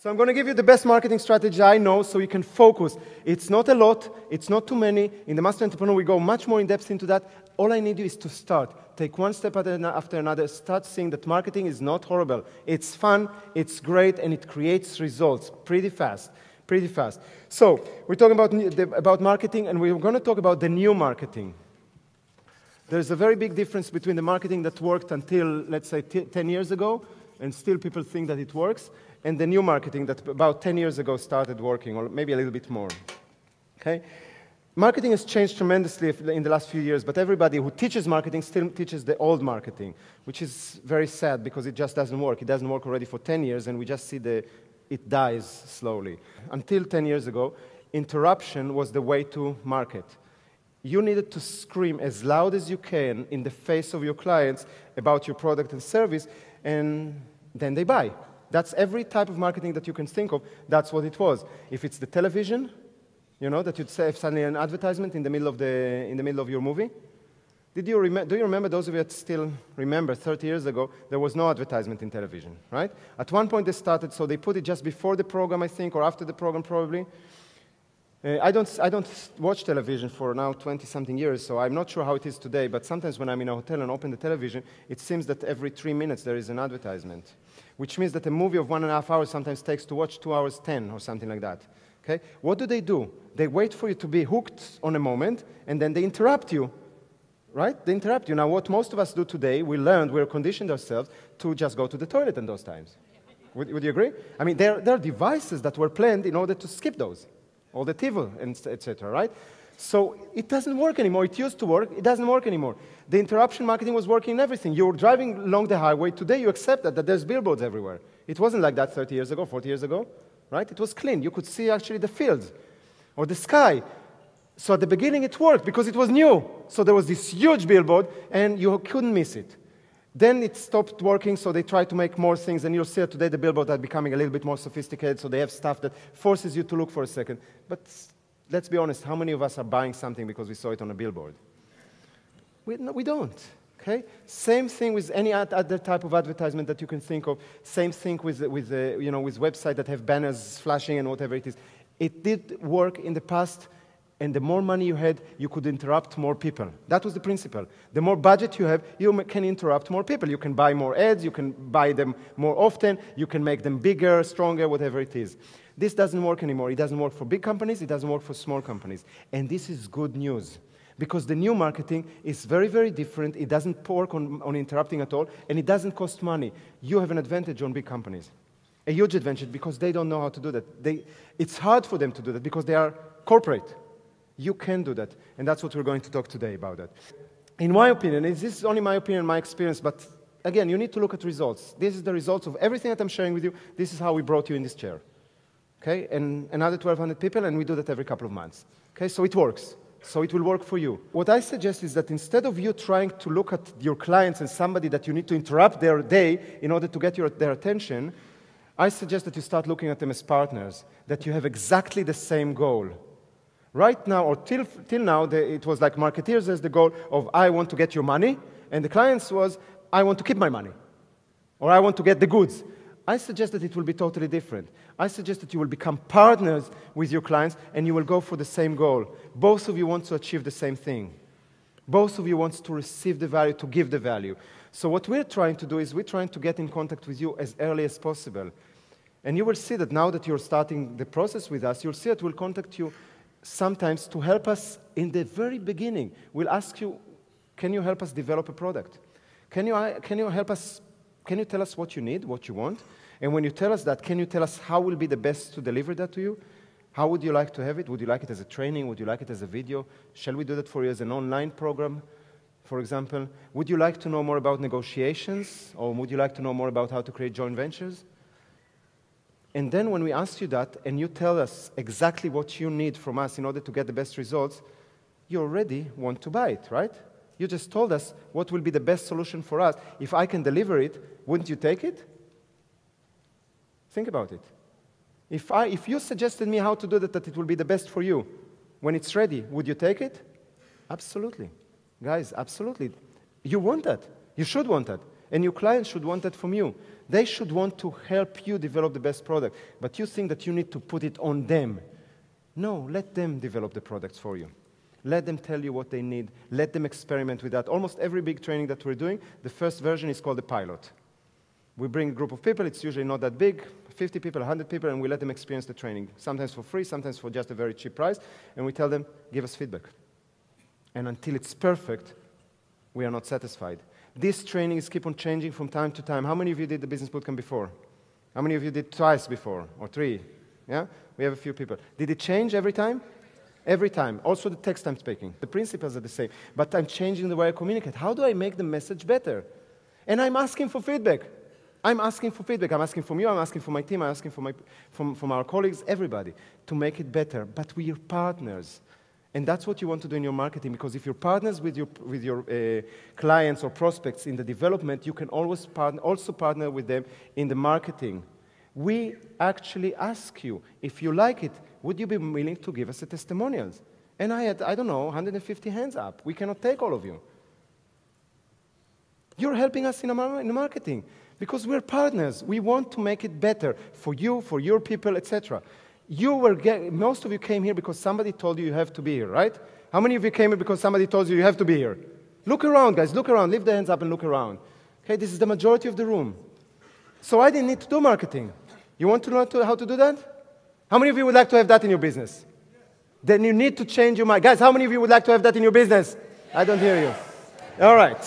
So I'm going to give you the best marketing strategy I know so you can focus. It's not a lot. It's not too many. In the Master Entrepreneur, we go much more in depth into that. All I need you is to start. Take one step after another. Start seeing that marketing is not horrible. It's fun, it's great, and it creates results pretty fast. Pretty fast. So we're talking about marketing, and we're going to talk about the new marketing. There's a very big difference between the marketing that worked until, let's say, 10 years ago, and still people think that it works, and the new marketing that about 10 years ago started working, or maybe a little bit more. Okay? Marketing has changed tremendously in the last few years, but everybody who teaches marketing still teaches the old marketing, which is very sad because it just doesn't work. It doesn't work already for 10 years, and we just see it dies slowly. Until 10 years ago, interruption was the way to market. You needed to scream as loud as you can in the face of your clients about your product and service, and then they buy. That's every type of marketing that you can think of. That's what it was. If it's the television, you know, that you'd say suddenly an advertisement in the middle of your movie. Do you remember, those of you that still remember, 30 years ago, there was no advertisement in television, right? At one point they started, so they put it just before the program, I think, or after the program probably. I don't watch television for now 20-something years, so I'm not sure how it is today, but sometimes when I'm in a hotel and open the television, it seems that every 3 minutes there is an advertisement, which means that a movie of 1.5 hours sometimes takes to watch 2 hours 10 or something like that. Okay? What do? They wait for you to be hooked on a moment, and then they interrupt you, right? They interrupt you. Now, what most of us do today, we're conditioned ourselves to just go to the toilet in those times. Would you agree? I mean, there are devices that were planned in order to skip those. All the TiVo, etc., right? So it doesn't work anymore. It used to work. It doesn't work anymore. The interruption marketing was working in everything. You were driving along the highway. Today you accept that there's billboards everywhere. It wasn't like that 30 years ago, 40 years ago, right? It was clean. You could see actually the fields or the sky. So at the beginning it worked because it was new. So there was this huge billboard and you couldn't miss it. Then it stopped working, so they tried to make more things, and you'll see that today the billboards are becoming a little bit more sophisticated, so they have stuff that forces you to look for a second. But let's be honest, how many of us are buying something because we saw it on a billboard? We don't, okay? Same thing with any other type of advertisement that you can think of. Same thing with websites that have banners flashing and whatever it is. It did work in the past, and the more money you had, you could interrupt more people. That was the principle. The more budget you have, you can interrupt more people. You can buy more ads, you can buy them more often, you can make them bigger, stronger, whatever it is. This doesn't work anymore. It doesn't work for big companies, it doesn't work for small companies. And this is good news, because the new marketing is very, very different. It doesn't work on interrupting at all, and it doesn't cost money. You have an advantage on big companies, a huge advantage, because they don't know how to do that. It's hard for them to do that because they are corporate. You can do that, and that's what we're going to talk today about that. In my opinion, this is only my opinion, my experience, but again, you need to look at results. This is the results of everything that I'm sharing with you. This is how we brought you in this chair. Okay, and another 1,200 people, and we do that every couple of months. Okay, so it works. So it will work for you. What I suggest is that instead of you trying to look at your clients and somebody that you need to interrupt their day in order to get their attention, I suggest that you start looking at them as partners, that you have exactly the same goal. Right now, or till now, it was like marketeers as the goal of, I want to get your money, and the clients was, I want to keep my money, or I want to get the goods. I suggest that it will be totally different. I suggest that you will become partners with your clients, and you will go for the same goal. Both of you want to achieve the same thing. Both of you want to receive the value, to give the value. So what we're trying to do is we're trying to get in contact with you as early as possible. And you will see that now that you're starting the process with us, you'll see that we'll contact you sometimes to help us in the very beginning. We'll ask you, can you help us develop a product? Can you help us, can you tell us what you need, what you want? And when you tell us that, can you tell us how will be the best to deliver that to you? How would you like to have it? Would you like it as a training? Would you like it as a video? Shall we do that for you as an online program, for example? Would you like to know more about negotiations? Or would you like to know more about how to create joint ventures? And then when we ask you that, and you tell us exactly what you need from us in order to get the best results, you already want to buy it, right? You just told us what will be the best solution for us. If I can deliver it, wouldn't you take it? Think about it. If you suggested me how to do that it will be the best for you, when it's ready, would you take it? Absolutely. Guys, absolutely. You want that. You should want that. And your client should want that from you. They should want to help you develop the best product, but you think that you need to put it on them. No, let them develop the products for you. Let them tell you what they need. Let them experiment with that. Almost every big training that we're doing, the first version is called a pilot. We bring a group of people, it's usually not that big, 50 people, 100 people, and we let them experience the training, sometimes for free, sometimes for just a very cheap price, and we tell them, give us feedback. And until it's perfect, we are not satisfied. These trainings keep on changing from time to time. How many of you did the business bootcamp before? How many of you did twice before, or 3? Yeah? We have a few people. Did it change every time? Every time. Also the text I'm speaking. The principles are the same, but I'm changing the way I communicate. How do I make the message better? And I'm asking for feedback. I'm asking for feedback. I'm asking from you, I'm asking from my team, I'm asking from our colleagues, everybody, to make it better. But we are partners. And that's what you want to do in your marketing, because if you're partners with your clients or prospects in the development, you can always also partner with them in the marketing. We actually ask you, if you like it, would you be willing to give us a testimonials? And I had, I don't know, 150 hands up. We cannot take all of you. You're helping us in the marketing, because we're partners. We want to make it better for you, for your people, etc. Most of you came here because somebody told you you have to be here, right? How many of you came here because somebody told you you have to be here? Look around, guys, look around. Lift the hands up and look around. Okay, this is the majority of the room. So I didn't need to do marketing. You want to know how to do that? How many of you would like to have that in your business? Then you need to change your mind. Guys, how many of you would like to have that in your business? I don't hear you. All right.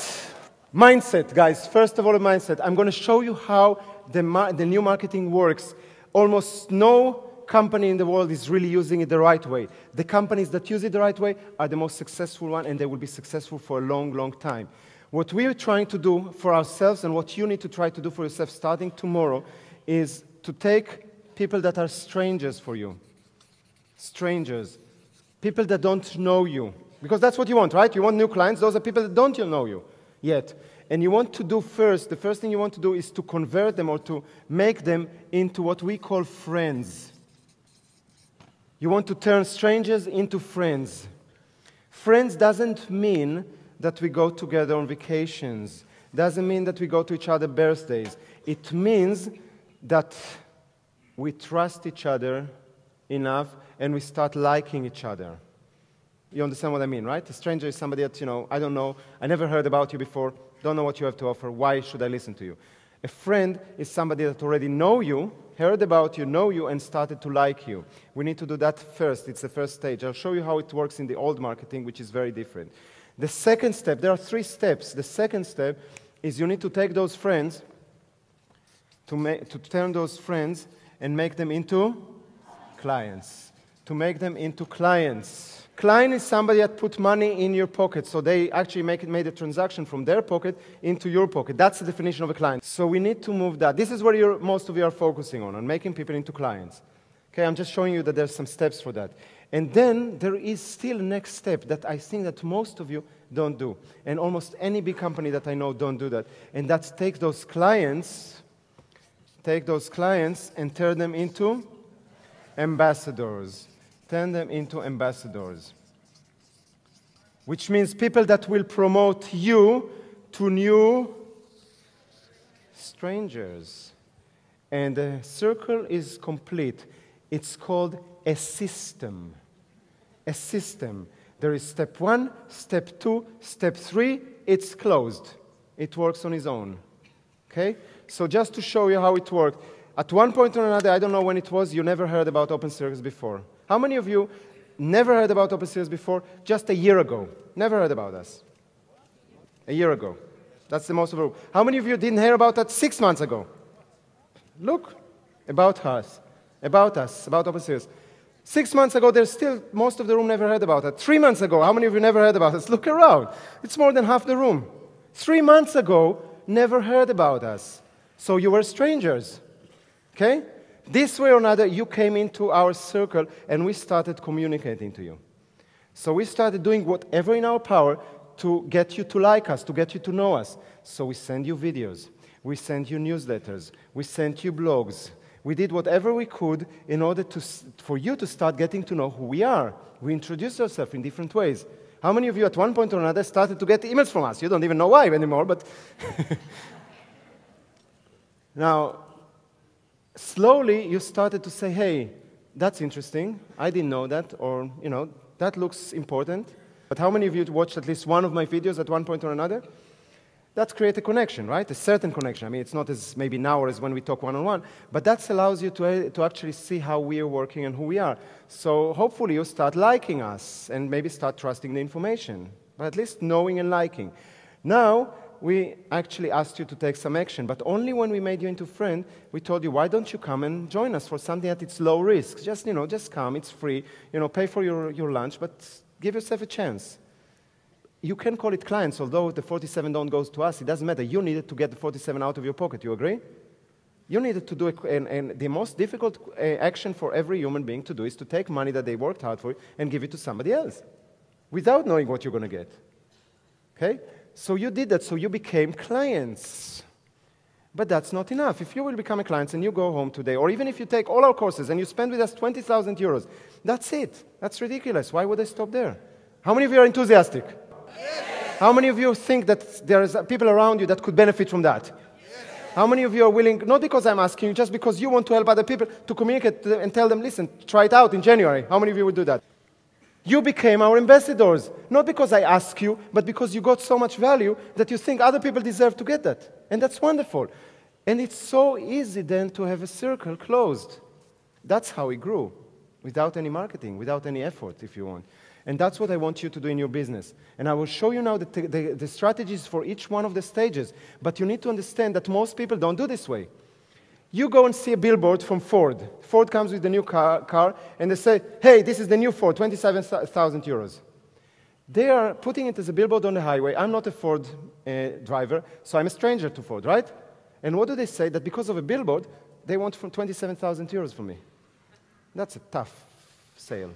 Mindset, guys. First of all, a mindset. I'm going to show you how the new marketing works. Almost no company in the world is really using it the right way. The companies that use it the right way are the most successful one, and they will be successful for a long, long time. What we're trying to do for ourselves, and what you need to try to do for yourself starting tomorrow, is to take people that are strangers for you. Strangers. People that don't know you. Because that's what you want, right? You want new clients. Those are people that don't know you yet. And you want to do the first thing you want to do is to convert them or to make them into what we call friends. You want to turn strangers into friends. Friends doesn't mean that we go together on vacations. Doesn't mean that we go to each other's birthdays. It means that we trust each other enough and we start liking each other. You understand what I mean, right? A stranger is somebody that, I don't know, I never heard about you before, don't know what you have to offer, why should I listen to you? A friend is somebody that already know you, heard about you, know you, and started to like you. We need to do that first. It's the first stage. I'll show you how it works in the old marketing, which is very different. The second step, there are 3 steps. The second step is you need to take those friends, to turn those friends and make them into clients. To make them into clients. Client is somebody that put money in your pocket, so they actually made a transaction from their pocket into your pocket. That's the definition of a client. So we need to move that. This is where most of you are focusing on making people into clients. Okay, I'm just showing you that there's some steps for that. And then there is still a next step that I think that most of you don't do. And almost any big company that I know don't do that. And that's take those clients and turn them into ambassadors. Turn them into ambassadors. Which means people that will promote you to new strangers. And the circle is complete. It's called a system. A system. There is step 1, step 2, step 3. It's closed. It works on its own. Okay? So just to show you how it worked. At one point or another, I don't know when it was, you never heard about Open Circles before. How many of you never heard about Open Circles before just a year ago? Never heard about us. A year ago. That's the most of you. How many of you didn't hear about that 6 months ago? Look, about us, about Open Circles. 6 months ago, there's still, most of the room never heard about it. 3 months ago, how many of you never heard about us? Look around. It's more than half the room. 3 months ago, never heard about us. So you were strangers. Okay? This way or another, you came into our circle and we started communicating to you. So we started doing whatever in our power to get you to like us, to get you to know us. So we send you videos. We sent you newsletters. We sent you blogs. We did whatever we could in order for you to start getting to know who we are. We introduced ourselves in different ways. How many of you at one point or another started to get emails from us? You don't even know why anymore, but... Now, slowly you started to say, hey, that's interesting. I didn't know that, or, that looks important. But how many of you watched at least one of my videos at one point or another? That creates a connection, right? A certain connection. I mean, it's not as maybe now or as when we talk one-on-one, but that allows you to actually see how we are working and who we are. So hopefully you start liking us and maybe start trusting the information, but at least knowing and liking. Now, we actually asked you to take some action, but only when we made you into friend, we told you, why don't you come and join us for something that it's low risk? Just, just come, it's free, pay for your lunch, but give yourself a chance. You can call it clients, although the 47 don't go to us. It doesn't matter. You needed to get the 47 out of your pocket. You agree? You needed to do it, and the most difficult action for every human being to do is to take money that they worked hard for and give it to somebody else without knowing what you're going to get. Okay? So you did that, so you became clients. But that's not enough. If you will become a client and you go home today, or even if you take all our courses and you spend with us 20,000 euros, that's it. That's ridiculous. Why would I stop there? How many of you are enthusiastic? Yes. How many of you think that there is people around you that could benefit from that? Yes. How many of you are willing, not because I'm asking you, just because you want to help other people, to communicate and tell them, listen, try it out in January. How many of you would do that? You became our ambassadors, not because I ask you, but because you got so much value that you think other people deserve to get that. And that's wonderful. And it's so easy then to have a circle closed. That's how it grew, without any marketing, without any effort, if you want. And that's what I want you to do in your business. And I will show you now the strategies for each one of the stages. But you need to understand that most people don't do this way. You go and see a billboard from Ford. Ford comes with the new car, and they say, hey, this is the new Ford, 27,000 euros. They are putting it as a billboard on the highway. I'm not a Ford driver, so I'm a stranger to Ford, right? And what do they say? That because of a billboard, they want from 27,000 euros from me. That's a tough sale.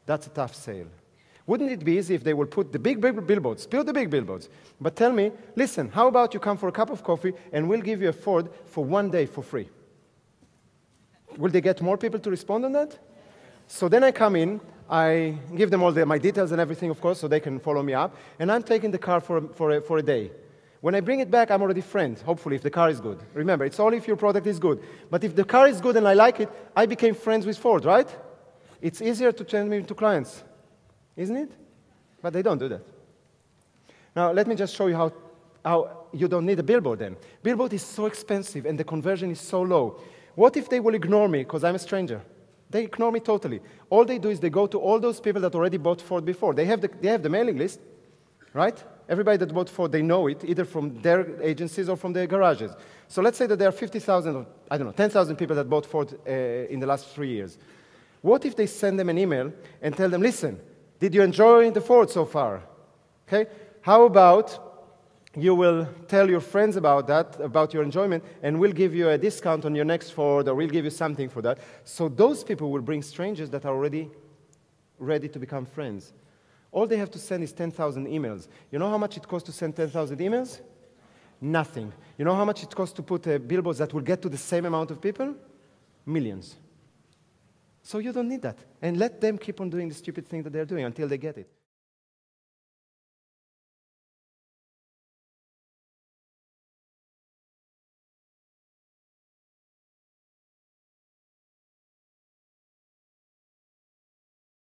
That's a tough sale. Wouldn't it be easy if they would put the big billboards, build the big billboards, but tell me, listen, how about you come for a cup of coffee and we'll give you a Ford for 1 day for free? Will they get more people to respond on that? So then I come in, I give them all my details and everything, of course, so they can follow me up, and I'm taking the car for a day. When I bring it back, I'm already friends, hopefully, if the car is good. Remember, it's only if your product is good. But if the car is good and I like it, I became friends with Ford, right? It's easier to turn me into clients, isn't it? But they don't do that. Now, let me just show you how you don't need a billboard then. Billboard is so expensive and the conversion is so low. What if they will ignore me because I'm a stranger? They ignore me totally. All they do is they go to all those people that already bought Ford before. They have the mailing list, right? Everybody that bought Ford, they know it, either from their agencies or from their garages. So let's say that there are 50,000 or, I don't know, 10,000 people that bought Ford in the last 3 years. What if they send them an email and tell them, listen, did you enjoy the Ford so far? Okay? How about you will tell your friends about that, about your enjoyment, and we'll give you a discount on your next Ford, or we'll give you something for that. So those people will bring strangers that are already ready to become friends. All they have to send is 10,000 emails. You know how much it costs to send 10,000 emails? Nothing. You know how much it costs to put billboards that will get to the same amount of people? Millions. So you don't need that. And let them keep on doing the stupid thing that they're doing until they get it.